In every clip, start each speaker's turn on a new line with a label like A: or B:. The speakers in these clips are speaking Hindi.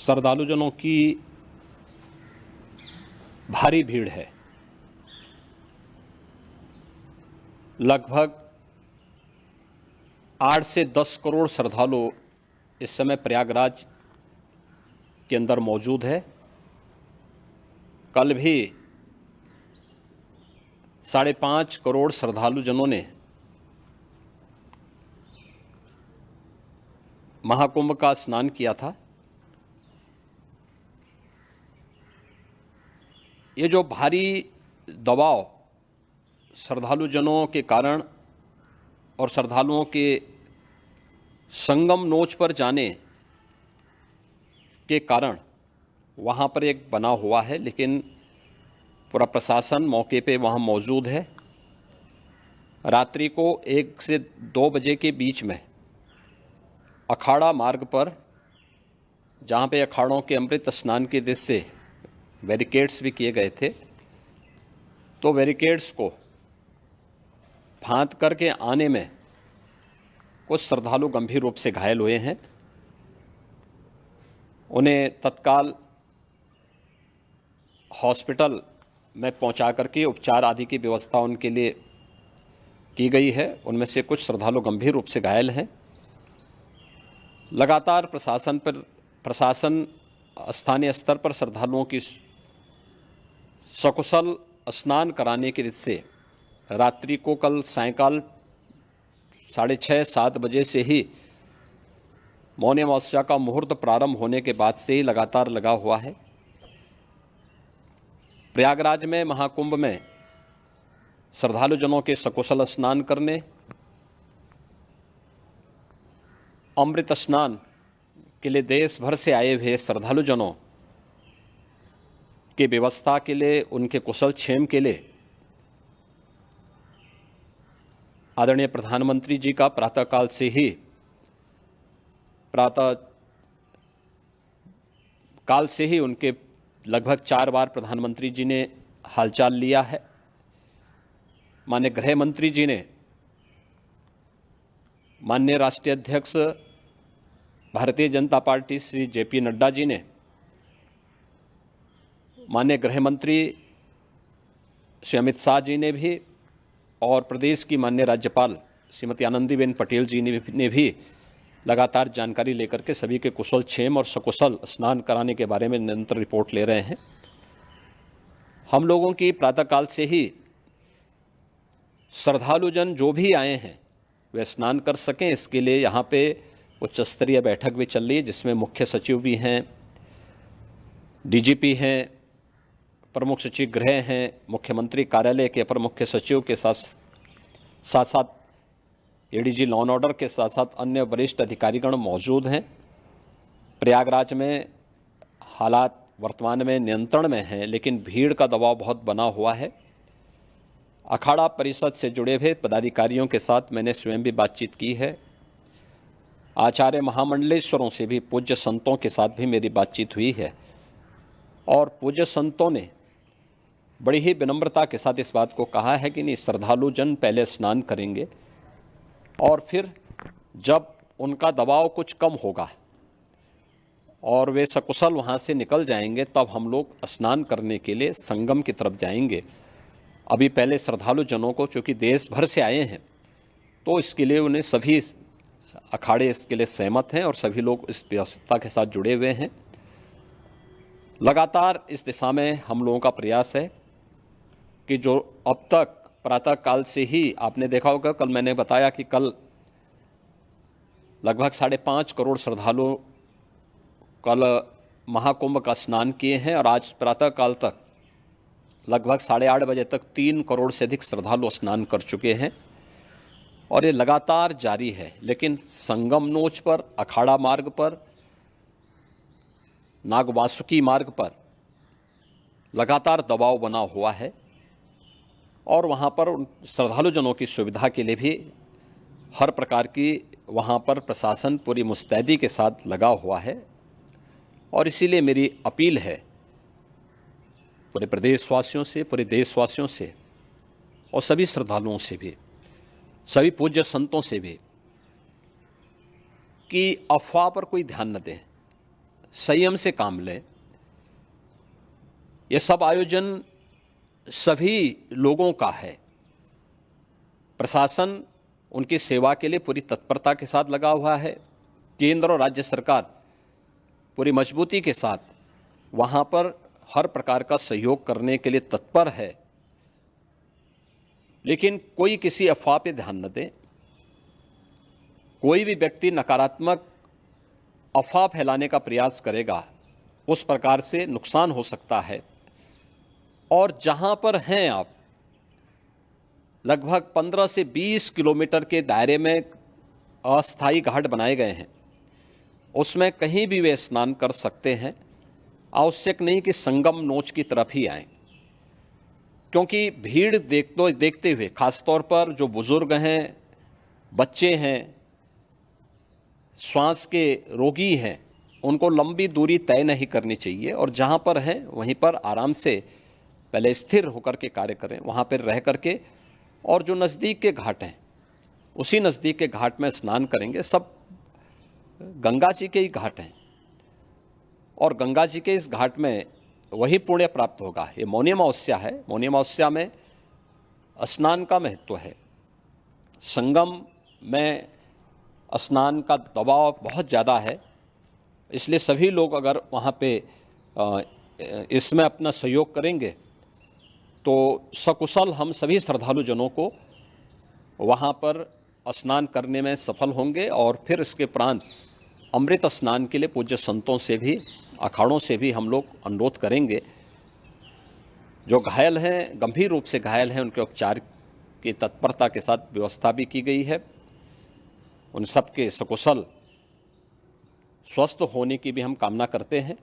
A: श्रद्धालुजनों की भारी भीड़ है। लगभग 8 से 10 करोड़ श्रद्धालु इस समय प्रयागराज के अंदर मौजूद है। कल भी 5.5 करोड़ श्रद्धालुजनों ने महाकुंभ का स्नान किया था। ये जो भारी दबाव श्रद्धालुजनों के कारण और श्रद्धालुओं के संगम नोच पर जाने के कारण वहाँ पर एक बना हुआ है, लेकिन पूरा प्रशासन मौके पे वहाँ मौजूद है। रात्रि को 1 से 2 बजे के बीच में अखाड़ा मार्ग पर, जहाँ पे अखाड़ों के अमृत स्नान के दृश्य से बैरिकेड्स भी किए गए थे, तो बैरिकेड्स को फांद करके आने में कुछ श्रद्धालु गंभीर रूप से घायल हुए हैं। उन्हें तत्काल हॉस्पिटल में पहुंचा करके उपचार आदि की व्यवस्था उनके लिए की गई है। उनमें से कुछ श्रद्धालु गंभीर रूप से घायल हैं। लगातार प्रशासन स्थानीय स्तर पर श्रद्धालुओं की सकुशल स्नान कराने के दृष्टि से रात्रि को कल सायंकाल 6:30-7 बजे से ही मौनी अमावस्या का मुहूर्त प्रारंभ होने के बाद से ही लगातार लगा हुआ है। प्रयागराज में महाकुंभ में श्रद्धालुजनों के सकुशल स्नान करने, अमृत स्नान के लिए देश भर से आए हुए श्रद्धालुजनों की व्यवस्था के लिए, उनके कुशल क्षेम के लिए आदरणीय प्रधानमंत्री जी का प्रातःकाल से ही उनके लगभग 4 बार प्रधानमंत्री जी ने हालचाल लिया है। माननीय गृह मंत्री जी ने, माननीय राष्ट्रीय अध्यक्ष भारतीय जनता पार्टी श्री JP नड्डा जी ने, माननीय गृह मंत्री श्री अमित शाह जी ने भी, और प्रदेश की माननीय राज्यपाल श्रीमती आनंदीबेन पटेल जी ने भी लगातार जानकारी लेकर के सभी के कुशल क्षेम और सकुशल स्नान कराने के बारे में निरंतर रिपोर्ट ले रहे हैं। हम लोगों की प्रातःकाल से ही श्रद्धालुजन जो भी आए हैं वे स्नान कर सकें, इसके लिए यहाँ पे उच्च स्तरीय बैठक भी चल रही है, जिसमें मुख्य सचिव भी हैं, DGP हैं, प्रमुख सचिव गृह हैं, मुख्यमंत्री कार्यालय के अपर मुख्य सचिव के साथ ADG लॉ एंड ऑर्डर के साथ साथ अन्य वरिष्ठ अधिकारीगण मौजूद हैं। प्रयागराज में हालात वर्तमान में नियंत्रण में हैं, लेकिन भीड़ का दबाव बहुत बना हुआ है। अखाड़ा परिषद से जुड़े हुए पदाधिकारियों के साथ मैंने स्वयं भी बातचीत की है। आचार्य महामंडलेश्वरों से भी, पूज्य संतों के साथ भी मेरी बातचीत हुई है, और पूज्य संतों ने बड़ी ही विनम्रता के साथ इस बात को कहा है कि नहीं, श्रद्धालुजन पहले स्नान करेंगे और फिर जब उनका दबाव कुछ कम होगा और वे सकुशल वहाँ से निकल जाएंगे, तब हम लोग स्नान करने के लिए संगम की तरफ जाएंगे। अभी पहले श्रद्धालुजनों को, चूँकि देश भर से आए हैं, तो इसके लिए उन्हें सभी अखाड़े इसके लिए सहमत हैं और सभी लोग इस व्यवस्था के साथ जुड़े हुए हैं। लगातार इस दिशा में हम लोगों का प्रयास है कि जो अब तक प्रातःकाल से ही आपने देखा होगा, कल मैंने बताया कि कल लगभग 5.5 करोड़ श्रद्धालु कल महाकुंभ का स्नान किए हैं, और आज प्रातःकाल तक लगभग 8:30 बजे तक 3 करोड़ से अधिक श्रद्धालु स्नान कर चुके हैं, और ये लगातार जारी है। लेकिन संगम नोच पर, अखाड़ा मार्ग पर, नागवासुकी मार्ग पर लगातार दबाव बना हुआ है, और वहाँ पर श्रद्धालुजनों की सुविधा के लिए भी हर प्रकार की वहाँ पर प्रशासन पूरी मुस्तैदी के साथ लगा हुआ है। और इसीलिए मेरी अपील है पूरे प्रदेशवासियों से, पूरे देशवासियों से, और सभी श्रद्धालुओं से भी, सभी पूज्य संतों से भी, कि अफवाह पर कोई ध्यान न दें। संयम से काम लें। ये सब आयोजन सभी लोगों का है। प्रशासन उनकी सेवा के लिए पूरी तत्परता के साथ लगा हुआ है। केंद्र और राज्य सरकार पूरी मजबूती के साथ वहाँ पर हर प्रकार का सहयोग करने के लिए तत्पर है। लेकिन कोई किसी अफवाह पे ध्यान न दे। कोई भी व्यक्ति नकारात्मक अफवाह फैलाने का प्रयास करेगा, उस प्रकार से नुकसान हो सकता है। और जहां पर हैं आप, लगभग 15 से 20 किलोमीटर के दायरे में अस्थायी घाट बनाए गए हैं, उसमें कहीं भी वे स्नान कर सकते हैं। आवश्यक नहीं कि संगम नोच की तरफ ही आएं, क्योंकि भीड़ देखते हुए खासतौर पर जो बुजुर्ग हैं, बच्चे हैं, श्वास के रोगी हैं, उनको लंबी दूरी तय नहीं करनी चाहिए। और जहाँ पर हैं वहीं पर आराम से पहले स्थिर होकर के कार्य करें, वहाँ पर रह करके। और जो नज़दीक के घाट हैं, उसी नज़दीक के घाट में स्नान करेंगे। सब गंगा जी के ही घाट हैं और गंगा जी के इस घाट में वही पुण्य प्राप्त होगा। ये मौनी अमावस्या है। मौनी अमावस्या में स्नान का महत्व है। संगम में स्नान का दबाव बहुत ज़्यादा है, इसलिए सभी लोग अगर वहाँ पे इसमें अपना सहयोग करेंगे तो सकुशल हम सभी श्रद्धालु जनों को वहाँ पर स्नान करने में सफल होंगे। और फिर इसके उपरांत अमृत स्नान के लिए पूज्य संतों से भी, अखाड़ों से भी हम लोग अनुरोध करेंगे। जो घायल हैं, गंभीर रूप से घायल हैं, उनके उपचार की तत्परता के साथ व्यवस्था भी की गई है। उन सब के सकुशल स्वस्थ होने की भी हम कामना करते हैं।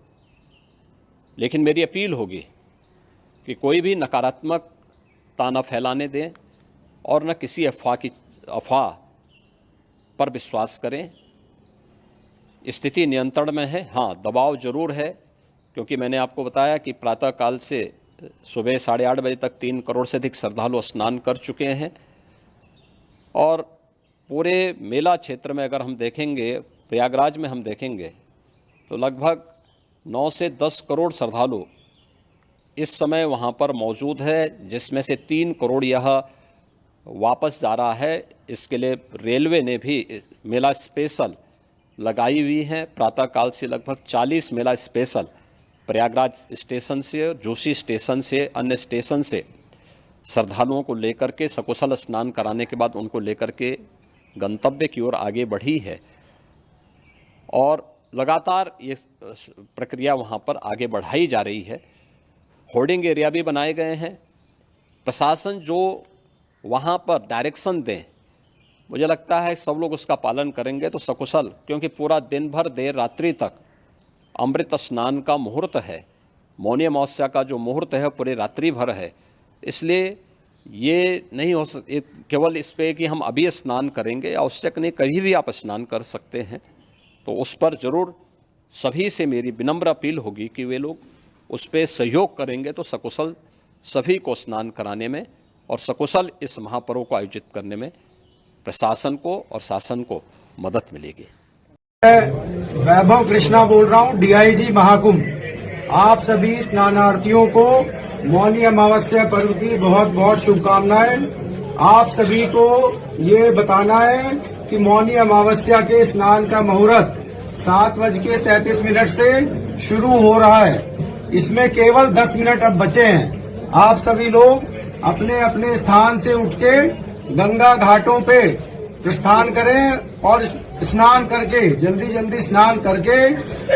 A: लेकिन मेरी अपील होगी कि कोई भी नकारात्मकता न फैलाने दें और न किसी अफवाह पर विश्वास करें। स्थिति नियंत्रण में है। हाँ, दबाव जरूर है, क्योंकि मैंने आपको बताया कि प्रातःकाल से सुबह 8:30 बजे तक 3 करोड़ से अधिक श्रद्धालु स्नान कर चुके हैं। और पूरे मेला क्षेत्र में अगर हम देखेंगे, प्रयागराज में हम देखेंगे तो लगभग 9 से 10 करोड़ श्रद्धालु इस समय वहाँ पर मौजूद है, जिसमें से 3 करोड़ यह वापस जा रहा है। इसके लिए रेलवे ने भी मेला स्पेशल लगाई हुई है। प्रातःकाल से लगभग 40 मेला स्पेशल प्रयागराज स्टेशन से, जोशी स्टेशन से, अन्य स्टेशन से श्रद्धालुओं को लेकर के सकुशल स्नान कराने के बाद उनको लेकर के गंतव्य की ओर आगे बढ़ी है। और लगातार ये प्रक्रिया वहाँ पर आगे बढ़ाई जा रही है। होर्डिंग एरिया भी बनाए गए हैं। प्रशासन जो वहाँ पर डायरेक्शन दें, मुझे लगता है सब लोग उसका पालन करेंगे तो सकुशल, क्योंकि पूरा दिन भर देर रात्रि तक अमृत स्नान का मुहूर्त है। मौनी अमावस्या का जो मुहूर्त है पूरे रात्रि भर है। इसलिए ये नहीं हो केवल इस पे कि हम अभी स्नान करेंगे, आवश्यक नहीं, कभी भी आप स्नान कर सकते हैं। तो उस पर ज़रूर सभी से मेरी विनम्र अपील होगी कि वे लोग उस पर सहयोग करेंगे तो सकुशल सभी को स्नान कराने में और सकुशल इस महापर्व को आयोजित करने में प्रशासन को और शासन को मदद मिलेगी।
B: वैभव कृष्णा बोल रहा हूँ, डीआईजी महाकुंभ। आप सभी स्नानार्थियों को मौनी अमावस्या पर्व की बहुत बहुत शुभकामनाएं। आप सभी को ये बताना है कि मौनी अमावस्या के स्नान का मुहूर्त 7:37 से शुरू हो रहा है। इसमें केवल 10 मिनट अब बचे हैं। आप सभी लोग अपने अपने स्थान से उठ के गंगा घाटों पे प्रस्थान करें और स्नान करके, जल्दी जल्दी स्नान करके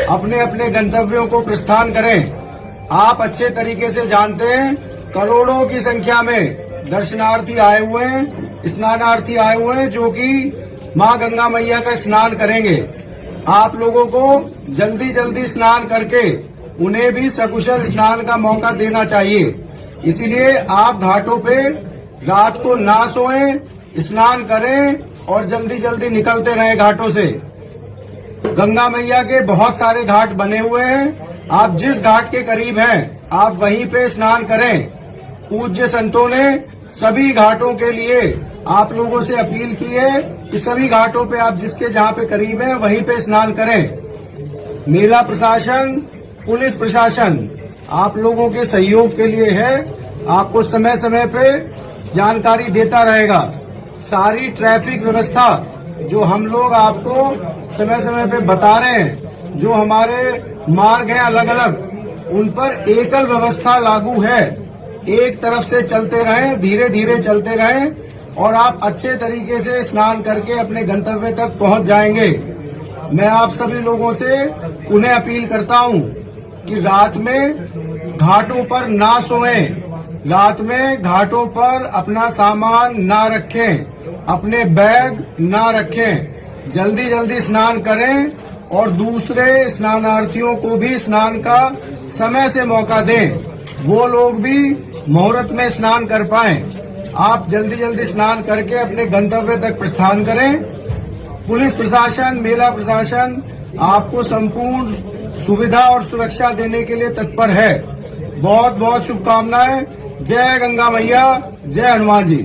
B: अपने अपने गंतव्यों को प्रस्थान करें। आप अच्छे तरीके से जानते हैं, करोड़ों की संख्या में दर्शनार्थी आए हुए हैं, स्नानार्थी आए हुए हैं, जो कि मां गंगा मैया का स्नान करेंगे। आप लोगों को जल्दी जल्दी स्नान करके उन्हें भी सकुशल स्नान का मौका देना चाहिए। इसीलिए आप घाटों पे रात को ना सोएं, स्नान करें और जल्दी जल्दी निकलते रहें घाटों से। गंगा मैया के बहुत सारे घाट बने हुए हैं। आप जिस घाट के करीब हैं, आप वहीं पे स्नान करें। पूज्य संतों ने सभी घाटों के लिए आप लोगों से अपील की है कि सभी घाटों पे आप जिसके जहाँ पे करीब हैं वहीं पे स्नान करें। मेला प्रशासन, पुलिस प्रशासन आप लोगों के सहयोग के लिए है। आपको समय समय पे जानकारी देता रहेगा। सारी ट्रैफिक व्यवस्था जो हम लोग आपको समय समय पे बता रहे हैं, जो हमारे मार्ग हैं अलग अलग, उन पर एकल व्यवस्था लागू है। एक तरफ से चलते रहें, धीरे धीरे चलते रहें और आप अच्छे तरीके से स्नान करके अपने गंतव्य तक पहुंच जाएंगे। मैं आप सभी लोगों से उन्हें अपील करता हूं कि रात में घाटों पर ना सोएं, रात में घाटों पर अपना सामान ना रखें, अपने बैग ना रखें। जल्दी जल्दी स्नान करें और दूसरे स्नानार्थियों को भी स्नान का समय से मौका दें, वो लोग भी मुहूर्त में स्नान कर पाएं। आप जल्दी जल्दी स्नान करके अपने गंतव्य तक प्रस्थान करें। पुलिस प्रशासन, मेला प्रशासन आपको संपूर्ण सुविधा और सुरक्षा देने के लिए तत्पर है। बहुत बहुत शुभकामनाएं। जय गंगा मैया, जय हनुमान जी।